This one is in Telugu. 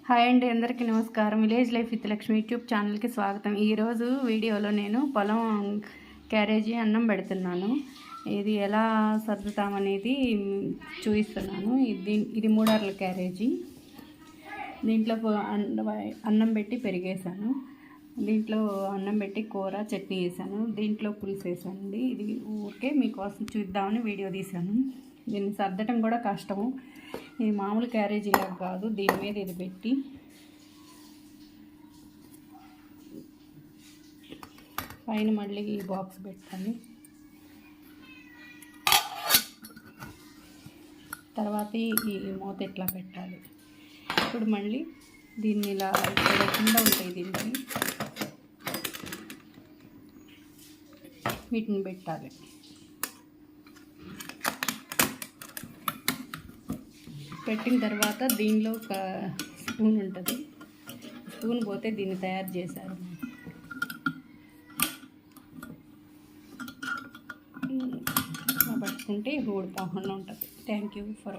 హాయ్ అండి, అందరికీ నమస్కారం. Village life with Lakshmi YouTube ఛానల్కి స్వాగతం. ఈరోజు వీడియోలో నేను పొలం క్యారేజీ అన్నం పెడుతున్నాను. ఇది ఎలా సర్దుతామనేది చూపిస్తున్నాను. ఇది 3 అర్ల క్యారేజీ. దీంట్లో అన్నం పెట్టి పెరిగేసాను. దీంట్లో అన్నం పెట్టి కూర చట్నీ వేసాను. దీంట్లో పులుసు వేసానండి. ఇది ఊరికే మీకోసం చూద్దామని వీడియో తీశాను. దీన్ని సర్దటం కూడా కష్టము. ఇది మామూలు క్యారేజీలాగా కాదు. దీని మీద ఇది పెట్టి పైన మళ్ళీ ఈ బాక్స్ పెట్టాలి. తర్వాత ఈ మూత ఇట్లా పెట్టాలి. ఇప్పుడు మళ్ళీ దీన్ని ఇలా ఇక్కడ కింద ఉంటాయి, దీనికి వీటిని పెట్టాలి. పెట్టిన తర్వాత దీనిలో ఒక స్పూన్ ఉంటుంది. స్పూన్ పోతే దీన్ని తయారు చేశారు. పట్టుకుంటే ఊడిపోకుండా ఉంటుంది. Thank you for